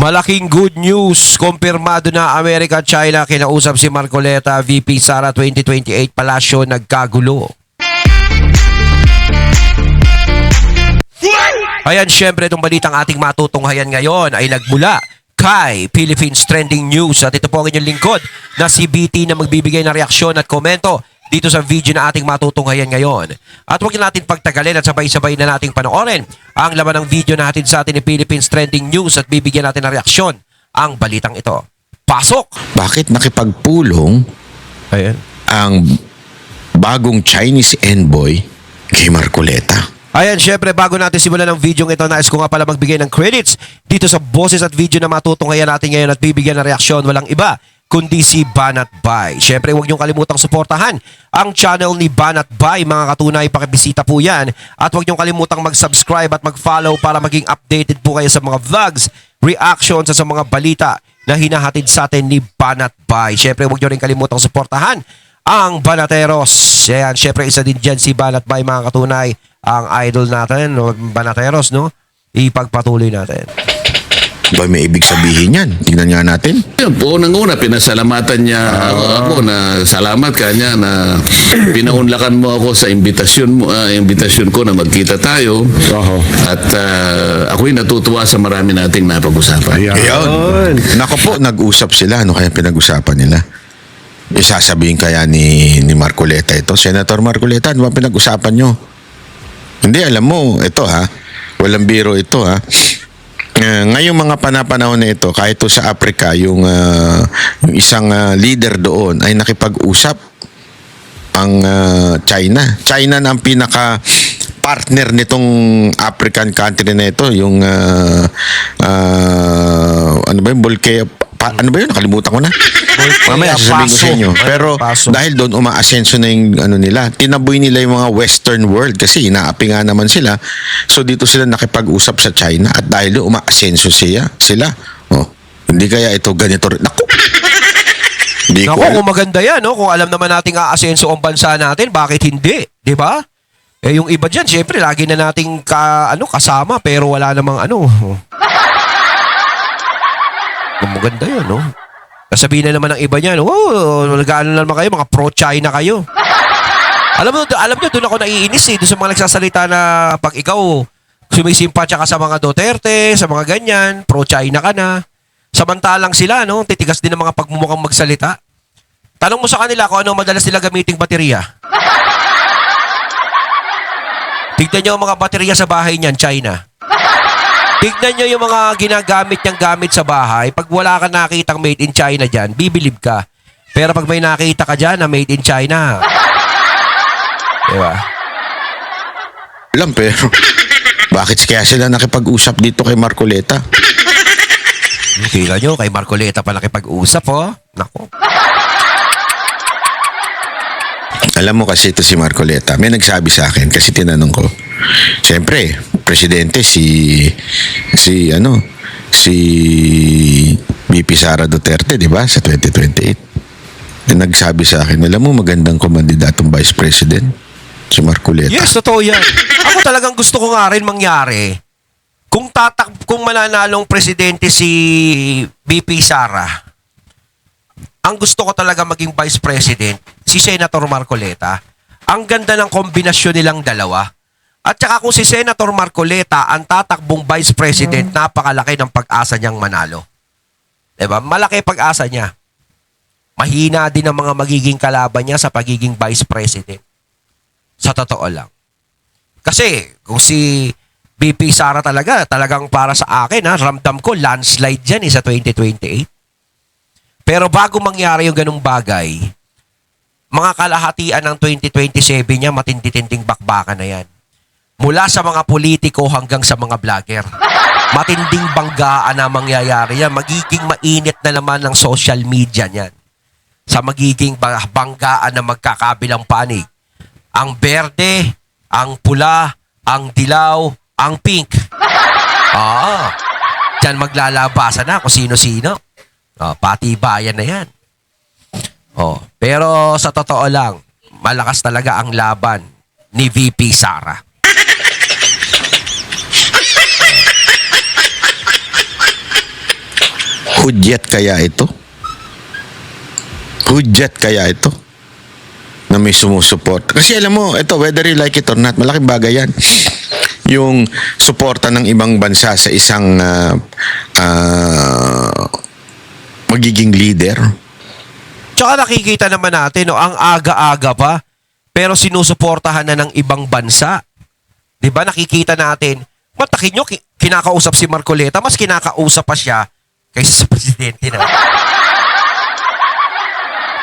Malaking good news. Kumpirmado na Amerika at China. Kinausap si Marcoleta, VP Sara 2028 Palasyo, nagkagulo. Ayan, syempre itong balitang ating matutunghayan ngayon ay nagmula kay Philippines Trending News. At ito po ang inyong lingkod na si BT na magbibigay ng reaksyon at komento dito sa video na ating matutunghayan ngayon. At huwag natin pagtagalin at sabay-sabay na nating panoorin ang laman ng video na hatid sa atin ni Philippines Trending News at bibigyan natin ng reaksyon ang balitang ito. Pasok! Bakit nakipagpulong ang bagong Chinese envoy kay Marcoleta? Ayan, syempre bago natin simulan ng video ito, nais ko nga pala magbigay ng credits dito sa boses at video na matutunghayan natin ngayon at bibigyan ng reaksyon. Walang iba kundi si Banat Bay. Syempre, huwag niyong kalimutang suportahan ang channel ni Banat Bay. Mga katunay, pakibisita po yan. At huwag niyong kalimutang mag-subscribe at mag-follow para maging updated po kayo sa mga vlogs, reactions at sa mga balita na hinahatid sa atin ni Banat Bay. Syempre, huwag niyo rin kalimutang suportahan ang Banateros. Ayan, syempre, isa din dyan si Banat Bay, mga katunay. Ang idol natin, no? Banateros, no? Ipagpatuloy natin. Ba may ibig sabihin yan? Tingnan nga natin. Yun po, unang-una, pinasalamatan niya ako na salamat kanya na pinaunlakan mo ako sa imbitasyon mo, imbitasyon ko na magkita tayo. At ako'y natutuwa sa marami nating napag-usapan. Ayun. Nako po, nag-usap sila. Ano kaya pinag-usapan nila? Isasabihin kaya ni Marcoleta ito. Senator Marcoleta, ano ba pinag-usapan nyo? Hindi, alam mo, ito ha. Walang biro ito ha. Ngayong mga panapanahon na ito, kahit sa Africa, yung isang leader doon ay nakipag-usap ang China. China na ang pinaka-partner nitong African country na ito, yung ano ba yung ano ba yun? Nakalimutan ko na. Mamaya sasabihin ko sa inyo. Pero dahil doon umaasenso na yung ano nila, tinaboy nila yung mga western world kasi inaapi nga naman sila. So dito sila nakipag-usap sa China at dahil doon umaasenso sila. Oh, hindi kaya ito ganito rin. Naku! Kung maganda yan, no? Kung alam naman nating aasenso ang bansa natin, bakit hindi? Di ba? Eh yung iba dyan, syempre, lagi na nating kasama pero wala namang maganda yun, no? Sasabihin na naman ng iba niyan, nag-ano na naman kayo, mga pro-China kayo. Alam nyo, doon ako naiinis doon sa mga nagsasalita na pag ikaw sumisimpatya ka sa mga Duterte, sa mga ganyan, pro-China ka na. Samantalang sila, no? Titigas din ng mga pagmumukhang magsalita. Tanong mo sa kanila kung ano madalas nila gamiting baterya. Tignan nyo ang mga baterya sa bahay niyan, China. Tignan nyo yung mga ginagamit niyang gamit sa bahay. Pag wala ka nakitang made in China dyan, bibilib ka. Pero pag may nakita ka dyan na made in China, diba? Alam, pero bakit kaya sila nakipag-usap dito kay Marcoleta? Tingnan nyo, kay Marcoleta pa nakipag-usap, Nako. Alam mo kasi ito si Marcoleta, may nagsabi sa akin kasi tinanong ko. Siyempre, presidente si VP Sara Duterte, di ba? Sa 2028. Nagsabi sa akin, alam mo magandang kumandidatong vice president si Marcoleta. Yes, totoo yan. Ako talagang gusto ko nga rin mangyari. Kung mananalong presidente si VP Sara, ang gusto ko talaga maging vice president, si Senator Marcoleta. Ang ganda ng kombinasyon nilang dalawa. At saka kung si Senator Marcoleta ang tatakbong vice president, napakalaki ng pag-asa niyang manalo. Diba? Malaki pag-asa niya. Mahina din ang mga magiging kalaban niya sa pagiging vice president. Sa totoo lang. Kasi kung si VP Sara talagang para sa akin, ramdam ko landslide dyan sa 2028. Pero bago mangyari yung ganung bagay, mga kalahatian ng 2027 niya, matindi-tinding bakbakan na yan. Mula sa mga politiko hanggang sa mga vlogger. Matinding banggaan na mangyayari yan. Magiging mainit na naman ng social media niyan. Sa magiging banggaan na magkakabilang panig. Ang berde, ang pula, ang dilaw, ang pink. Diyan maglalabasan na kung sino-sino. Pati bayan na yan. Pero sa totoo lang, malakas talaga ang laban ni VP Sara. Hudyat kaya ito? Hudyat kaya ito? Na may sumusuport. Kasi alam mo, ito, whether you like it or not, malaking bagay yan. Yung suporta ng ibang bansa sa isang magiging leader. Tsaka nakikita naman natin, no, ang aga-aga pa, pero sinusuportahan na ng ibang bansa. 'Di ba? Nakikita natin, matakin nyo, kinakausap si Marcoleta, mas kinakausap pa siya kaysa sa presidente na.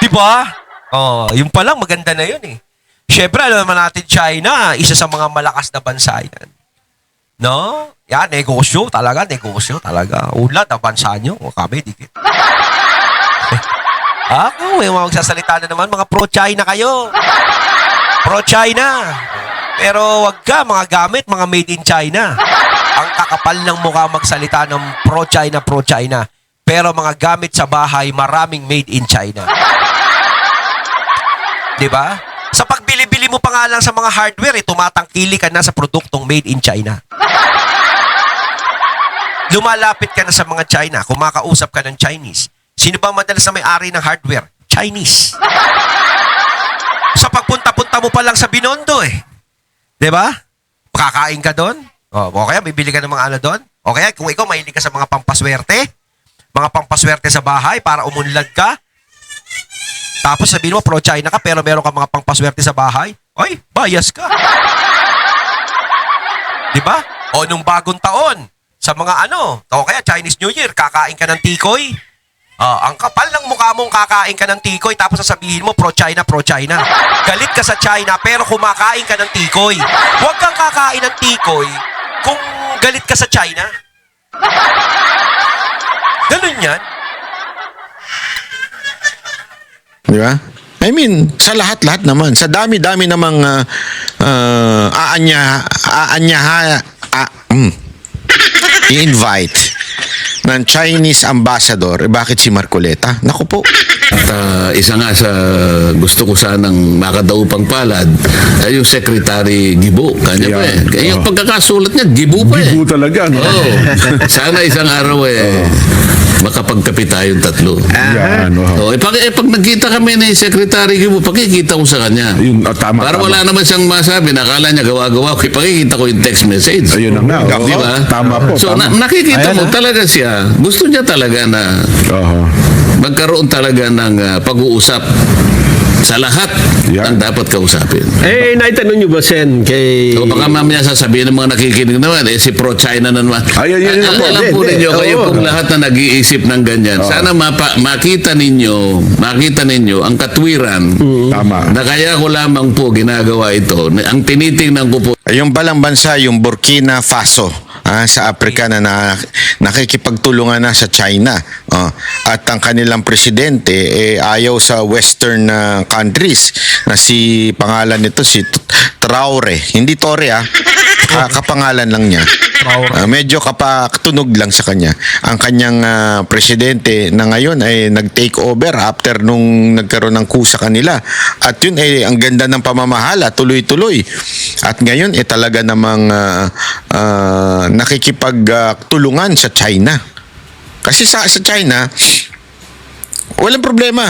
'Di ba? Oh, yung pa lang maganda na yun eh. Syempre, alam naman natin China, isa sa mga malakas na bansa yan. No? Yan, negosyo talaga. Unlad ang bansa nyo. O kami, dikit. May mga magsasalita na naman, mga pro-China kayo. Pro-China. Pero wag ka, mga gamit, mga made in China. Ang kakapal ng mukha magsalita ng pro-China. Pero mga gamit sa bahay, maraming made in China. Diba? Sa pagbili-bili mo pa nga lang sa mga hardware, tumatangkili ka na sa produktong made in China. Lumalapit ka na sa mga China, kumakausap ka ng Chinese. Sino ba madalas na may-ari ng hardware? Chinese. Sa pagpunta-punta mo pa lang sa Binondo eh. Diba? Kakain ka doon? O kaya bibili ka ng mga ano doon? O kaya kung ikaw mahilig ka sa mga pampaswerte sa bahay para umunlad ka, tapos sabihin mo, pro-China ka, pero meron ka mga pangpaswerte sa bahay. Ay, bias ka. Diba? O nung bagong taon, sa mga o kaya Chinese New Year, kakain ka ng tikoy. Ang kapal ng mukha mong kakain ka ng tikoy, tapos sasabihin mo, pro-China. Galit ka sa China, pero kumakain ka ng tikoy. Huwag kang kakain ng tikoy kung galit ka sa China. Ganun yan. Di ba? I mean, sa lahat-lahat naman. Sa dami-dami namang i-invite ng Chinese ambassador, bakit si Marcoleta? Naku po. At isa nga sa gusto ko sanang makadaupang palad ay yung Secretary Gibo. Kanya pa eh. Yung pagkakasulat niya, Gibo pa eh. Gibo talaga. No? Oo. Sana isang araw makapagkape tayong tatlo. Yan. Wow. Pag nagkita kami ni Secretary Gibo, pakikita ko sa kanya. Tama. Para wala naman siyang masabi, nakala niya gawa-gawa ko, pakikita ko yung text message. Ayun na nga. Di ba? Tama po. So, tama. nakikita mo talaga siya. Gusto niya talaga na magkaroon talaga ng pag-uusap sa lahat ang dapat kausapin. Naitanong nyo ba, Sen, kay... So baka mamaya sasabihin ng mga nakikinig naman, si pro-China na naman. Yan po. Alam po ninyo, kayo pong lahat na nag-iisip ng ganyan. Sana makita ninyo ang katwiran Tama. na kaya ko lamang po ginagawa ito. Ang tinitingnan ko po, Yung balang bansa, yung Burkina Faso, sa Africa na nakikipagtulungan na sa China. At ang kanilang presidente ayaw sa western countries na pangalan nito si Traore. Hindi Tore kapangalan lang niya. Medyo kapatunog lang sa kanya. Ang kanyang presidente na ngayon ay nag-take over after nung nagkaroon ng coup sa kanila. At yun ang ganda ng pamamahala, tuloy-tuloy. At ngayon talaga namang nakikipagtulungan sa China. Kasi sa China, walang problema.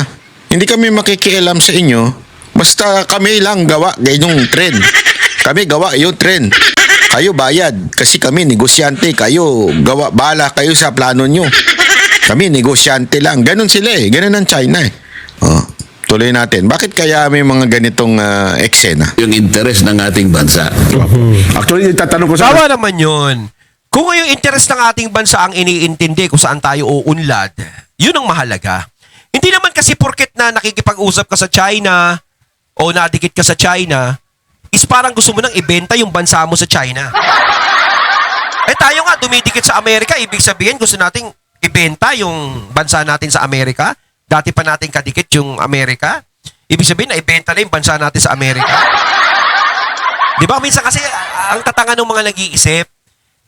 Hindi kami makikialam sa inyo. Basta kami lang gawa gayong trend. Kami gawa yung trend. Kayo bayad. Kasi kami negosyante. Kayo gawa, bala kayo sa plano nyo. Kami negosyante lang. Ganon sila eh. Ganon ang China eh. Tuloy natin. Bakit kaya may mga ganitong eksena? yung interes ng ating bansa. Actually, tatanong ko sa... Tama naman yun. Kung yung interest ng ating bansa ang iniintindi kung saan tayo uunlad, yun ang mahalaga. Hindi naman kasi porket na nakikipag-usap ka sa China o nadikit ka sa China, is parang gusto mo nang ibenta yung bansa mo sa China. Tayo nga, dumidikit sa Amerika, ibig sabihin gusto nating ibenta yung bansa natin sa Amerika. Dati pa natin kadikit yung Amerika. Ibig sabihin na ibenta na yung bansa natin sa Amerika. Di ba? Minsan kasi ang tatanga ng mga nag-iisip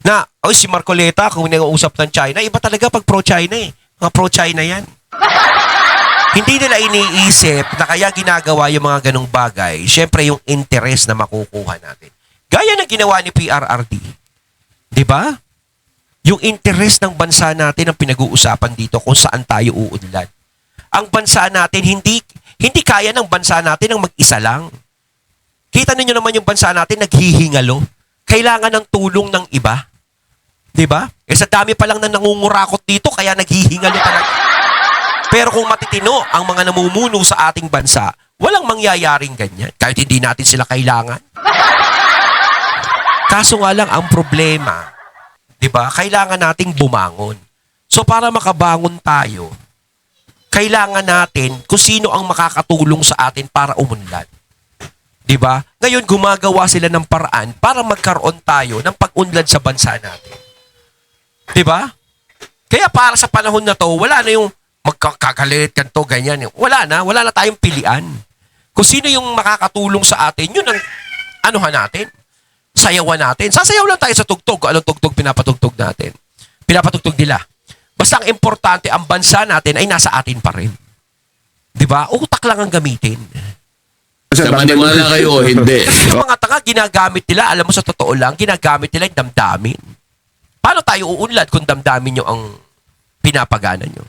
na, si Marcoleta, kung nag-uusap ng China, iba talaga pag pro-China eh. Mga pro-China yan. Hindi nila iniisip na kaya ginagawa yung mga ganong bagay, syempre yung interest na makukuha natin. Gaya na ginawa ni PRRD. Di ba? Yung interest ng bansa natin ang pinag-uusapan dito kung saan tayo uunlad. Ang bansa natin, hindi kaya ng bansa natin ang mag-isa lang. Kita ninyo naman yung bansa natin naghihingalo. Kailangan ng tulong ng iba. 'Di ba? Sa dami pa lang na nangungurakot dito kaya naghihingalo talaga. Pero kung matitino ang mga namumuno sa ating bansa, walang mangyayaring ganyan. Kahit hindi natin sila kailangan. Kaso nga lang ang problema, 'di ba? Kailangan nating bumangon. So para makabangon tayo, kailangan natin kung sino ang makakatulong sa atin para umunlad. 'Di ba? Ngayon gumagawa sila ng paraan para magkaroon tayo ng pag-unlad sa bansa natin. 'Di ba? Kaya para sa panahon na 'to, wala na yung magkakagalit kanto ganyan. Wala na tayong pilian. Kung sino yung makakatulong sa atin, yun ang anuhan natin. Sayawan natin. Sasayaw lang tayo sa tugtog. Kung anong tugtog pinapatugtog natin. Pinapatugtog nila. Basta ang importante, ang bansa natin ay nasa atin pa rin. 'Di ba? Utak lang ang gamitin. Sa maniwala kayo o hindi. Yung mga tanga, ginagamit nila, alam mo sa totoo lang, ginagamit nila yung damdamin. Paano tayo uunlad kung damdamin nyo ang pinapagana nyo?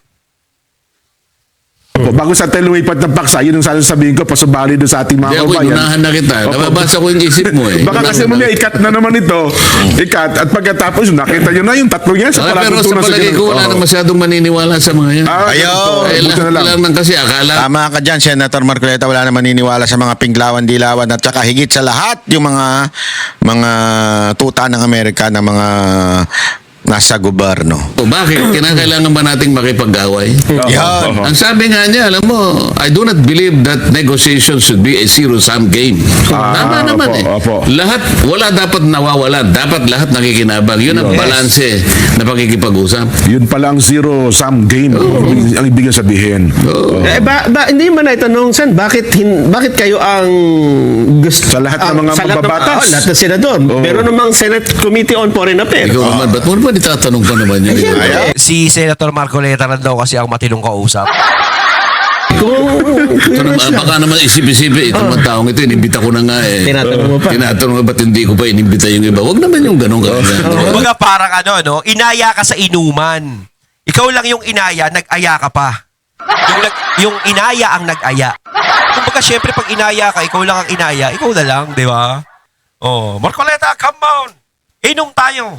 Bago sa tayo lumipat ng paksa, yun ang sasabihin ko, pasubali doon sa ating mga Hindi ako, kabayan. inunahan na kita. Opo. Nababasa ko yung isip mo eh. Baka kasi mo niya, ikat na naman ito. Ikat, at pagkatapos, nakita nyo na yung tatlo yan. Sa Pero sa palagay ko, wala na masyadong maniniwala sa mga yan. Ayaw. Eh, Buti na lang. lang lang kasi akala. Tama ka dyan, Senator Marcoleta. Wala na maniniwala sa mga pinglawan-dilawan at saka higit sa lahat yung mga tuta ng Amerika na mga nasa gobyerno. O bakit? Kinakailangan ba nating makipag-away? Yan. Ang sabi nga niya, alam mo, I do not believe that negotiation should be a zero-sum game. Tama naman opo. Lahat, wala dapat nawawala. Dapat lahat nakikinabang. Yun ang balanse na pakikipag-usap. Yun pala ang zero-sum game. Ang ibig sabihin. Hindi man naitanong, Sen, bakit kayo ang gusto? Sa lahat ng mga mababatas. Lahat ng senador. Pero namang Senate Committee on Foreign Affairs. Ikaw naman, ba't mo naman itatanong pa naman yun? Si Senator Marcoleta rin daw kasi ang matinong kausap. Ito naman, baka naman isip-isip, ito naman taong ito, inimbita ko na nga eh. Tinatanong mo pa. Tinatanong mo, ba't hindi ko pa inimbita yung iba? Huwag naman yung ganun. Kumbaga parang inaya ka sa inuman. Ikaw lang yung inaya, nag-aya ka pa. Yung inaya ang nag-aya. Kumbaga syempre pag inaya ka, ikaw lang ang inaya, ikaw na lang, di ba? Oh, Marcoleta, come on! Inom tayo!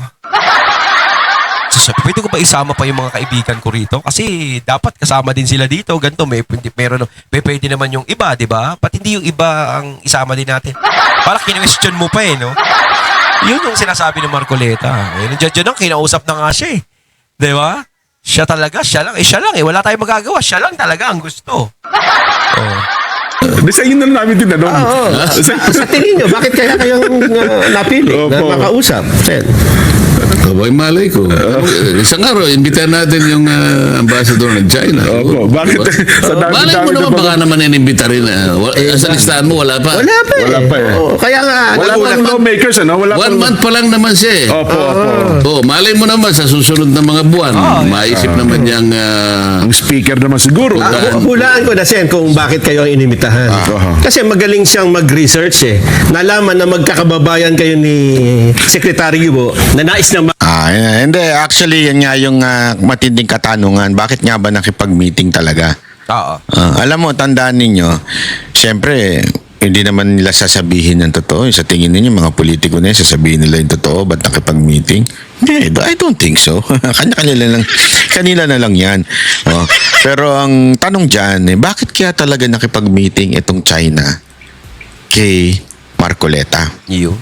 So, pwede ko ba isama pa yung mga kaibigan ko rito? Kasi dapat kasama din sila dito. Ganito, pwede naman yung iba, di ba? Ba't hindi yung iba ang isama din natin? Parang kinwestiyon mo pa eh, no? Yun yung sinasabi ng Marcoleta. Eh, nandiyan ang kinausap na nga siya eh. Di ba? Siya lang eh. Wala tayong magagawa. Siya lang talaga ang gusto. Oh. Sa inyo na namin tinanong. Sa tingin nyo, bakit kaya kayong napili na Opo. makausap? Sen? Abay, malay ko. Isang araw, imbitahan natin yung ambassador ng China. Opo, bakit? Sa dami- Malay mo dami naman, na baka naman inimbita rin. Sa listahan mo, wala pa. Wala pa eh. Wala pa eh. Kaya nga, Wala pang lawmakers, ano? Wala 1 pang... month pa lang naman siya eh. Opo. Oh, malay mo naman sa susunod na mga buwan, maisip naman niyang Ang speaker naman siguro. hulaan ko na, Sen, kung bakit kayo ang inimitahan. Kasi magaling siyang mag-research eh. Nalaman na magkakababayan kayo ni Secretary Yubo na nais na Hindi. Actually, yan nga yung matinding katanungan. Bakit nga ba nakipag-meeting talaga? Oo. Alam mo, tandaan ninyo, siyempre, hindi naman nila sasabihin ng totoo. Sa tingin ninyo, mga politiko na yan, sasabihin nila yung totoo. Ba't nakipag-meeting? Hindi, I don't think so. Kanila na lang yan. Oh. Pero ang tanong dyan, bakit kaya talaga nakipag-meeting itong China kay Marcoleta? Iyo.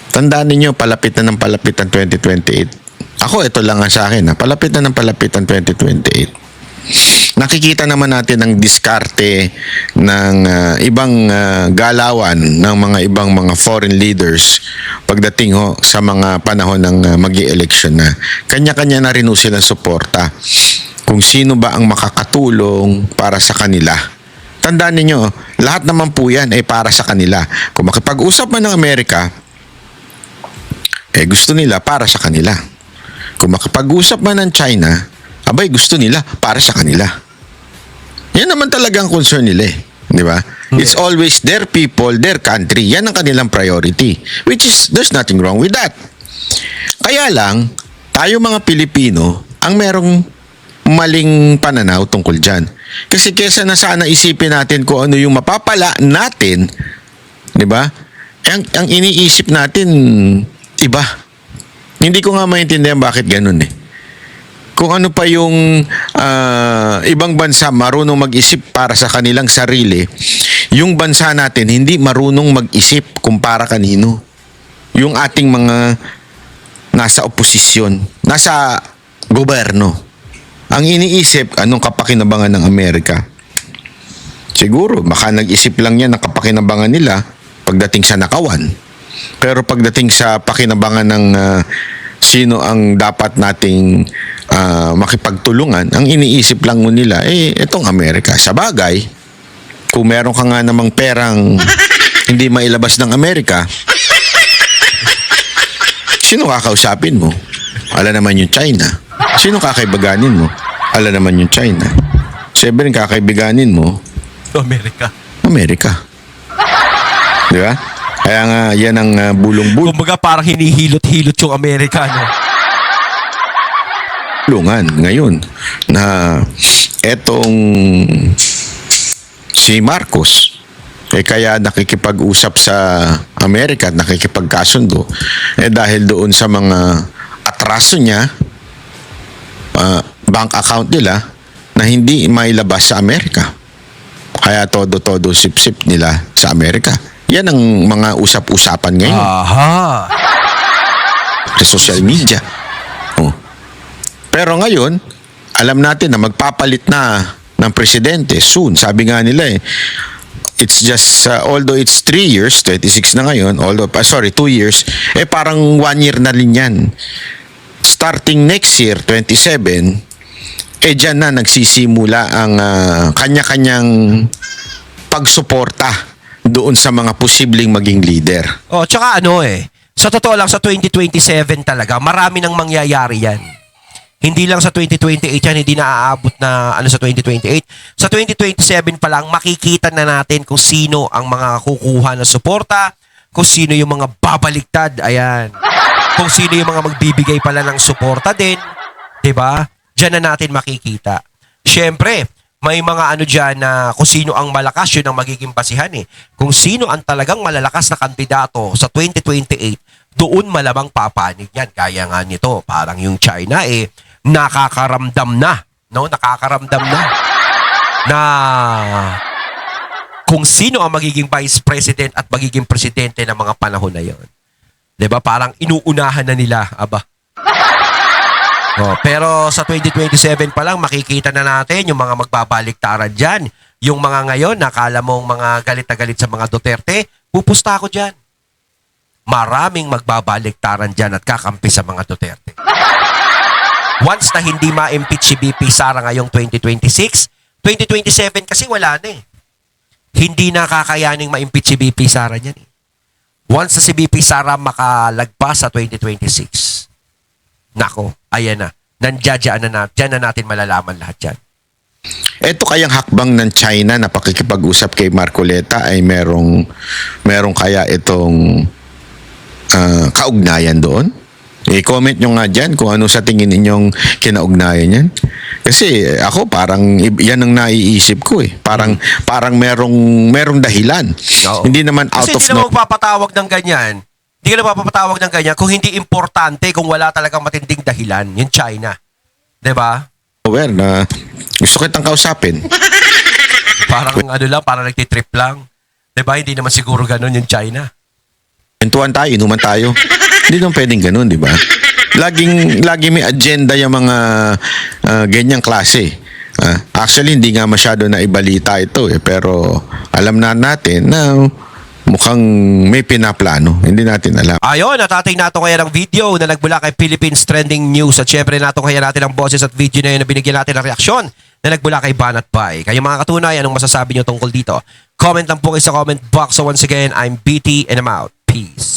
Tandaan ninyo, palapit na ng palapit ang 2028. Ako, ito lang ang sa akin. Palapit na ng palapit ang 2028. Nakikita naman natin ang diskarte ng ibang galawan ng mga ibang mga foreign leaders pagdating sa mga panahon ng mag-i-election na. Kanya-kanya na rin silang suporta kung sino ba ang makakatulong para sa kanila. Tandaan ninyo, lahat naman po yan ay para sa kanila. Kung makipag-usap man ng Amerika, gusto nila para sa kanila. Kung makipag-usap man ng China, abay gusto nila para sa kanila. Yan naman talaga ang concern nila eh. Di ba? It's always their people, their country. Yan ang kanilang priority. Which is, there's nothing wrong with that. Kaya lang, tayo mga Pilipino ang merong maling pananaw tungkol dyan. Kasi kesa na sana isipin natin kung ano yung mapapala natin, di ba? Ang iniisip natin, iba. Hindi ko nga maintindihan bakit ganun eh. Kung ano pa yung ibang bansa marunong mag-isip para sa kanilang sarili, yung bansa natin hindi marunong mag-isip kumpara kanino. Yung ating mga nasa oposisyon, nasa gobyerno. Ang iniisip, anong kapakinabangan ng Amerika? Siguro, baka nag-isip lang yan ng kapakinabangan nila pagdating sa nakawan. Pero pagdating sa pakinabangan ng sino ang dapat nating makipagtulungan, ang iniisip lang nila, itong Amerika. Sa bagay, kung meron ka nga namang perang hindi mailabas ng Amerika, sino kakausapin mo? Ala naman yung China. Sino kakaibiganin mo? Ala naman yung China. Siyempre, kakaibiganin mo, Amerika. Amerika. Di ba? Kaya nga, yan ang bulong-bulungan Kumbaga parang hinihilot-hilot yung Amerika, no? ngayon na etong si Marcos kaya nakikipag-usap sa Amerika at nakikipagkasundo dahil doon sa mga atraso niya, bank account nila na hindi mailabas sa Amerika. Kaya todo-todo sip-sip nila sa Amerika. Yan ang mga usap-usapan ngayon Aha. sa social media. Oh. Pero ngayon, alam natin na magpapalit na ng presidente soon. Sabi nga nila it's just, although it's 3 years, 26 na ngayon, 2 years, parang 1 year na rin yan. Starting next year, 27, dyan na nagsisimula ang kanya-kanyang pagsuporta doon sa mga posibleng maging leader. Oh, tsaka sa totoo lang sa 2027 talaga, marami nang mangyayari yan. Hindi lang sa 2028 yan, hindi na aabot na sa 2028. Sa 2027 pa lang, makikita na natin kung sino ang mga kukuha ng suporta, kung sino yung mga babaliktad, ayan. Kung sino yung mga magbibigay pala ng suporta din, 'di ba? Diyan na natin makikita. Syempre, may mga dyan na kung sino ang malakas, yun ang magiging basihan eh. Kung sino ang talagang malalakas na kandidato sa 2028, doon malamang papanig yan. Kaya nga nito, parang yung China nakakaramdam na, no? Nakakaramdam na kung sino ang magiging vice president at magiging presidente ng mga panahon na yon. 'Di ba? Parang inuunahan na nila, aba. Pero sa 2027 pa lang, makikita na natin yung mga magbabaliktaran dyan. Yung mga ngayon, nakala mong mga galit na galit sa mga Duterte, pupusta ako dyan. Maraming magbabaliktaran dyan at kakampi sa mga Duterte. Once na hindi ma-impeach si BP Sara ngayong 2026, 2027 kasi wala na eh. Hindi na kakayaning ma-impeach si BP Sara niyan eh. Once na si BP Sara makalagpas sa 2026, nako, ayan na. Nandiyan na natin malalaman lahat yan. Ito kayang hakbang ng China na pakikipag-usap kay Marcoleta ay merong kaya itong kaugnayan doon? I-comment nyo nga dyan kung ano sa tingin ninyong kinaugnayan yan. Kasi ako parang yan ang naiisip ko eh. Parang merong dahilan. Oo. Hindi naman out Kasi of hindi naman magpapatawag ng ganyan. Hindi ka na mapapatawag ng ganyan kung hindi importante, kung wala talagang matinding dahilan. Yung China. 'Di ba? nowhere na gusto kitang kausapin. Parang parang nagtitrip lang. 'Di ba? Hindi naman siguro ganun yung China. Kwentuhan tayo, inuman tayo. Hindi naman pwedeng ganun, di ba? Laging may agenda yung mga ganyang klase. Actually, hindi nga masyado na ibalita ito eh. Pero alam na natin na mukhang may pinaplano. Hindi natin alam. Ayun, natating nato kaya ng video na nagbula kay Philippines Trending News. At syempre nato kaya natin ang boses at video na yun na binigyan natin ng reaksyon na nagbula kay Banat Bay. Kayo mga katunay, anong masasabi nyo tungkol dito? Comment lang po kayo sa comment box. So once again, I'm BT and I'm out. Peace.